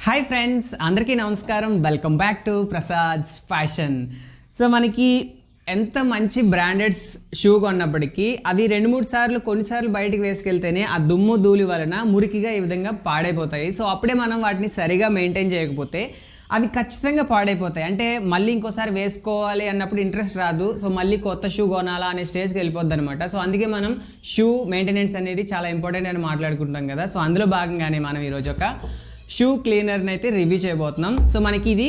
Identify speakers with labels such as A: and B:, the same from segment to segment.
A: Hi friends, అందరికీ నమస్కారం. Welcome back to Prasad's fashion. So మనకి ఎంత మంచి బ్రాండెడ్స్ షూ కొన్నప్పటికీ అవి 2-3 సార్లు కొన్నిసార్లు బయటికి వేసుకెళ్తేనే ఆ దుమ్ము ధూళి వలన మురికిగా ఈ విధంగా పాడైపోతాయి. సో అప్పుడే మనం వాటిని సరిగా మెయింటైన్ చేయకపోతే అవి ఖచ్చితంగా పాడైపోతాయి. అంటే మళ్ళీ ఇంకోసారి వేసుకోవాలి అన్నప్పుడు ఇంట్రెస్ట్ రాదు. సో మళ్ళీ కొత్త షూ కొనాలా అనే స్టేజ్కి వెళ్ళిపోద్ది అనమాట. సో అందుకే మనం షూ మెయింటెనెన్స్ అనేది చాలా ఇంపార్టెంట్ అని మాట్లాడుకుంటాం కదా. సో అందులో భాగంగానే మనం ఈరోజు ఒక షూ క్లీనర్ని అయితే రివ్యూ చేయబోతున్నాం. సో మనకి ఇది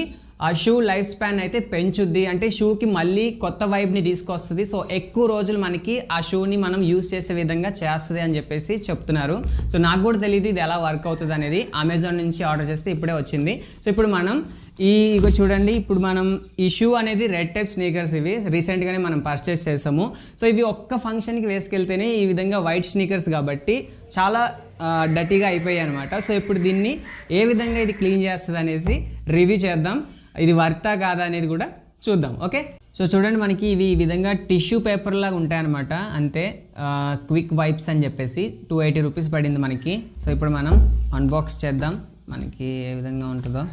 A: ఆ షూ లైఫ్ స్పాన్ అయితే పెంచుద్ది, అంటే షూకి మళ్ళీ కొత్త వైబ్ని తీసుకొస్తుంది. సో ఎక్కువ రోజులు మనకి ఆ షూని మనం యూజ్ చేసే విధంగా చేస్తుంది అని చెప్పేసి చెప్తున్నారు. సో నాకు కూడా తెలియదు ఇది ఎలా వర్క్ అవుతుంది అనేది. అమెజాన్ నుంచి ఆర్డర్ చేస్తే ఇప్పుడే వచ్చింది. సో ఇప్పుడు మనం ఇగో చూడండి, ఇప్పుడు మనం ఈ షూ అనేది రెడ్ టైప్ స్నీకర్స్, ఇవి రీసెంట్గానే మనం పర్చేస్ చేసాము. సో ఇవి ఒక్క ఫంక్షన్కి వేసుకెళ్తేనే ఈ విధంగా వైట్ స్నీకర్స్ కాబట్టి చాలా డర్టీగా అయిపోయాయి అనమాట. సో ఇప్పుడు దీన్ని ఏ విధంగా ఇది క్లీన్ చేస్తుంది అనేది రివ్యూ చేద్దాం. ఇది వర్తా కాదా అనేది కూడా చూద్దాం. ఓకే, సో చూడండి, మనకి ఇవి ఈ విధంగా టిష్యూ పేపర్ లాగా ఉంటాయన్నమాట. అంతే, క్విక్ వైప్స్ అని చెప్పేసి 280 రూపీస్ పడింది మనకి. సో ఇప్పుడు మనం అన్బాక్స్ చేద్దాం, మనకి ఏ విధంగా ఉంటుందో.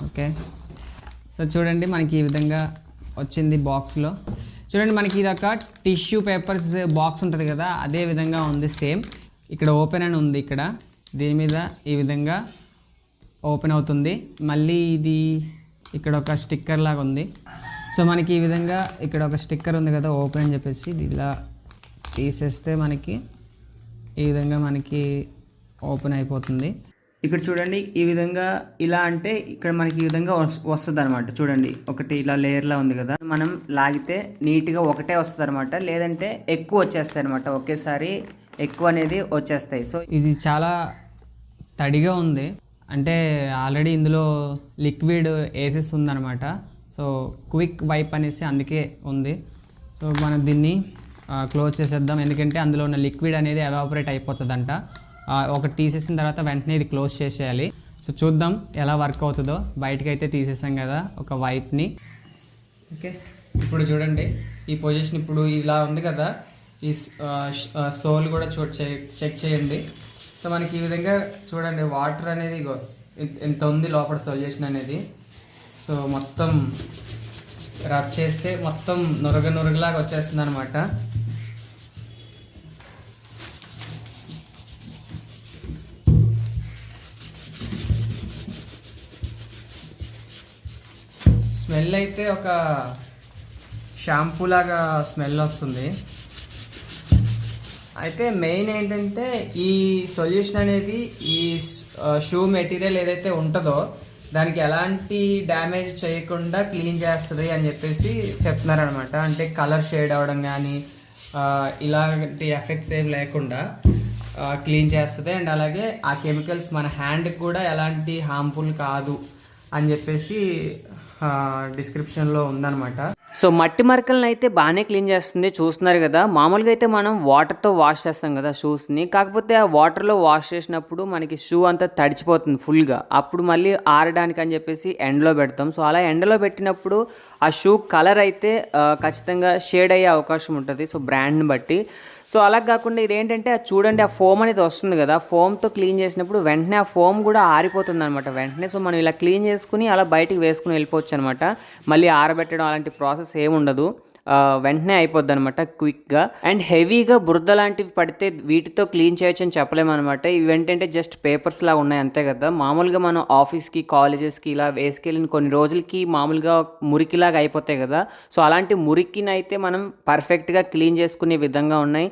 A: ఓకే, సో చూడండి, మనకి ఈ విధంగా వచ్చింది బాక్స్లో. చూడండి, మనకి ఇది ఒక టిష్యూ పేపర్స్ బాక్స్ ఉంటుంది కదా, అదే విధంగా ఉంది సేమ్. ఇక్కడ ఓపెన్ అని ఉంది, ఇక్కడ దీని మీద ఈ విధంగా ఓపెన్ అవుతుంది. మళ్ళీ ఇది ఇక్కడ ఒక స్టిక్కర్ లాగా ఉంది. సో మనకి ఈ విధంగా ఇక్కడ ఒక స్టిక్కర్ ఉంది కదా ఓపెన్ అని చెప్పేసి, ఇది ఇలా తీసేస్తే మనకి ఈ విధంగా మనకి ఓపెన్ అయిపోతుంది. ఇక్కడ చూడండి, ఈ విధంగా ఇలా అంటే ఇక్కడ మనకి ఈ విధంగా వస్తుంది అనమాట. చూడండి, ఒకటి ఇలా లేయర్లా ఉంది కదా, మనం లాగితే నీట్గా ఒకటే వస్తుంది అనమాట. లేదంటే ఎక్కువ వచ్చేస్తాయి అనమాట, ఒకేసారి ఎక్కువ అనేది వచ్చేస్తాయి. సో ఇది చాలా తడిగా ఉంది, అంటే ఆల్రెడీ ఇందులో లిక్విడ్ వేసేసి ఉందన్నమాట. సో క్విక్ వైప్ అనేసి అందుకే ఉంది. సో మనం దీన్ని క్లోజ్ చేసేద్దాం, ఎందుకంటే అందులో ఉన్న లిక్విడ్ అనేది ఎవాపరేట్ అయిపోతుందంట. ఒకటి తీసేసిన తర్వాత వెంటనే ఇది క్లోజ్ చేసేయాలి. సో చూద్దాం ఎలా వర్క్ అవుతుందో. బయటకు అయితే తీసేసాం కదా ఒక వైప్ని. ఓకే, ఇప్పుడు చూడండి, ఈ పొజిషన్ ఇప్పుడు ఇలా ఉంది కదా, ఈ సోల్ కూడా చెక్ చేయండి. సో మనకి ఈ విధంగా చూడండి, వాటర్ అనేది ఎంత ఉంది లోపల సొల్యూషన్ అనేది. సో మొత్తం రబ్ చేస్తే మొత్తం నురగలాగా వచ్చేస్తుంది అనమాట. స్మెల్ అయితే ఒక షాంపూ లాగా స్మెల్ వస్తుంది. అయితే మెయిన్ ఏంటంటే ఈ సొల్యూషన్ అనేది ఈ షూ మెటీరియల్ ఏదైతే ఉంటుందో దానికి ఎలాంటి డ్యామేజ్ చేయకుండా క్లీన్ చేస్తుంది అని చెప్పేసి చెప్తున్నారనమాట. అంటే కలర్ షేడ్ అవ్వడం కానీ ఇలాంటి ఎఫెక్ట్స్ ఏం లేకుండా క్లీన్ చేస్తుంది. అండ్ అలాగే ఆ కెమికల్స్ మన హ్యాండ్కి కూడా ఎలాంటి హార్మ్ఫుల్ కాదు అని చెప్పేసి డిస్క్రిప్షన్లో ఉందన్నమాట. సో మట్టి మరకలను అయితే బాగానే క్లీన్ చేస్తుంది, చూస్తున్నారు కదా. మామూలుగా అయితే మనం వాటర్తో వాష్ చేస్తాం కదా షూస్ని, కాకపోతే ఆ వాటర్లో వాష్ చేసినప్పుడు మనకి షూ అంతా తడిచిపోతుంది ఫుల్గా. అప్పుడు మళ్ళీ ఆరడానికి అని చెప్పేసి ఎండలో పెడతాం. సో అలా ఎండలో పెట్టినప్పుడు ఆ షూ కలర్ అయితే ఖచ్చితంగా షేడ్ అయ్యే అవకాశం ఉంటుంది, సో బ్రాండ్ని బట్టి. సో అలా కాకుండా ఇదేంటంటే చూడండి, ఆ ఫోమ్ అనేది వస్తుంది కదా, ఫోమ్తో క్లీన్ చేసినప్పుడు వెంటనే ఆ ఫోమ్ కూడా ఆరిపోతుంది అనమాట వెంటనే. సో మనం ఇలా క్లీన్ చేసుకుని అలా బయటికి వేసుకుని వెళ్ళిపోవచ్చు అనమాట. మళ్ళీ ఆరబెట్టడం అలాంటి ప్రాసెస్ ఏముండదు, వెంటనే అయిపోద్ది అనమాట క్విక్గా. అండ్ హెవీగా బురద లాంటివి పడితే వీటితో క్లీన్ చేయొచ్చు అని చెప్పలేమన్నమాట. ఇవి ఏంటంటే జస్ట్ పేపర్స్ లాగా ఉన్నాయి అంతే కదా. మామూలుగా మనం ఆఫీస్కి కాలేజెస్కి ఇలా వేసుకెళ్ళిన కొన్ని రోజులకి మామూలుగా మురికిలాగా అయిపోతాయి కదా. సో అలాంటి మురికిని అయితే మనం పర్ఫెక్ట్గా క్లీన్ చేసుకునే విధంగా ఉన్నాయి.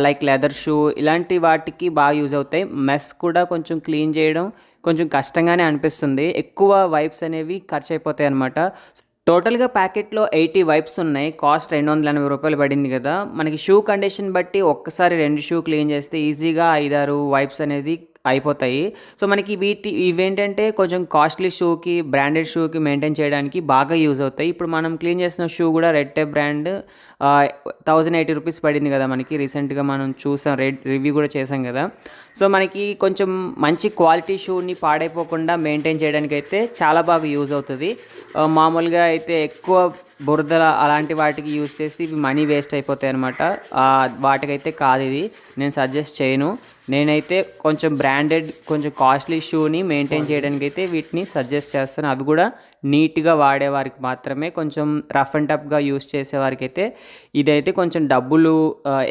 A: లైక్ లెదర్ షూ ఇలాంటి వాటికి బాగా యూజ్ అవుతాయి. మెస్ కూడా కొంచెం క్లీన్ చేయడం కొంచెం కష్టంగానే అనిపిస్తుంది, ఎక్కువ వైప్స్ అనేవి ఖర్చు అయిపోతాయి అనమాట. టోటల్గా ప్యాకెట్లో 80 వైప్స్ ఉన్నాయి, కాస్ట్ 280 రూపాయలు పడింది కదా. మనకి షూ కండిషన్ బట్టి ఒక్కసారి 2 షూ క్లీన్ చేస్తే ఈజీగా 5-6 వైప్స్ అనేది అయిపోతాయి. సో మనకి ఇవేంటంటే కొంచెం కాస్ట్లీ షూకి, బ్రాండెడ్ షూకి మెయింటైన్ చేయడానికి బాగా యూజ్ అవుతాయి. ఇప్పుడు మనం క్లీన్ చేసిన షూ కూడా రెడ్ టైప్ బ్రాండ్ 1080 రూపీస్ పడింది కదా మనకి. రీసెంట్గా మనం చూసాం, రివ్యూ కూడా చేసాం కదా. సో మనకి కొంచెం మంచి క్వాలిటీ షూని పాడైపోకుండా మెయింటైన్ చేయడానికి అయితే చాలా బాగా యూజ్ అవుతుంది. మామూలుగా అయితే ఎక్కువ బురద అలాంటి వాటికి యూజ్ చేస్తే ఇవి మనీ వేస్ట్ అయిపోతాయి అనమాట. వాటికైతే కాదు, ఇది నేను సజెస్ట్ చేయను. నేనైతే కొంచెం బ్రాండెడ్ కొంచెం కాస్ట్లీ షూని మెయింటైన్ చేయడానికి అయితే వీటిని సజెస్ట్ చేస్తాను. అవి కూడా నీట్గా వాడేవారికి మాత్రమే. కొంచెం రఫ్ అండ్ టఫ్గా యూజ్ చేసేవారికి అయితే ఇదైతే కొంచెం డబ్బులు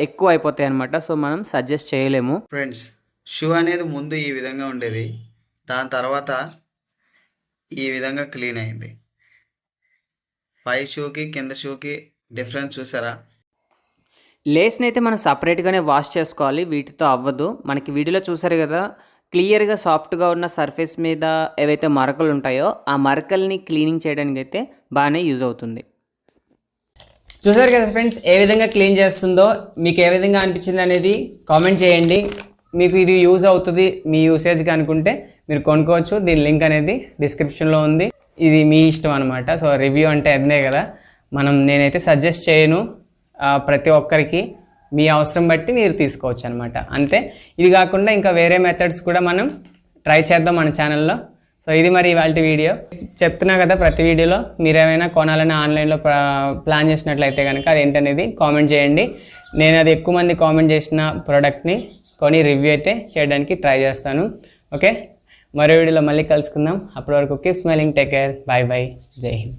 A: ఎక్కువ అయిపోతాయి అనమాట. సో మనం సజెస్ట్ చేయలేము.
B: ఫ్రెండ్స్, షూ అనేది ముందు ఈ విధంగా ఉండేది, దాని తర్వాత ఈ విధంగా క్లీన్ అయింది. పై షూకి కింద షూకి డిఫరెన్స్ చూసారా?
A: లేస్ని అయితే మనం సపరేట్గానే వాష్ చేసుకోవాలి, వీటితో అవ్వదు. మనకి వీడియోలో చూసారు కదా, క్లియర్గా సాఫ్ట్గా ఉన్న సర్ఫేస్ మీద ఏవైతే మరకలు ఉంటాయో ఆ మరకల్ని క్లీనింగ్ చేయడానికి అయితే బాగానే యూజ్ అవుతుంది. చూసారు కదా ఫ్రెండ్స్, ఏ విధంగా క్లీన్ చేస్తుందో, మీకు ఏ విధంగా అనిపించింది అనేది కామెంట్ చేయండి. మీకు ఇది యూజ్ అవుతుంది మీ యూసేజ్కి అనుకుంటే మీరు కొనుక్కోవచ్చు. దీని లింక్ అనేది డిస్క్రిప్షన్లో ఉంది. ఇది మీ ఇష్టం అనమాట. సో రివ్యూ అంటే అదే కదా, నేనైతే సజెస్ట్ చేయను. ప్రతి ఒక్కరికి మీ అవసరం బట్టి మీరు తీసుకోవచ్చు అనమాట, అంతే. ఇది కాకుండా ఇంకా వేరే మెథడ్స్ కూడా మనం ట్రై చేద్దాం మన ఛానల్లో. సో ఇది మరి ఇవాళ వీడియో. చెప్తున్నా కదా, ప్రతి వీడియోలో మీరు ఏమైనా కొనాలని ఆన్లైన్లో ప్లాన్ చేసినట్లయితే కనుక అది ఏంటనేది కామెంట్ చేయండి. నేను అది ఎక్కువ మంది కామెంట్ చేసిన ప్రోడక్ట్ని కొని రివ్యూ అయితే చేయడానికి ట్రై చేస్తాను. ఓకే, మరో వీడియోలో మళ్ళీ కలుసుకుందాం. అప్పటి వరకు keep smiling, take care, bye bye, జై హింద్.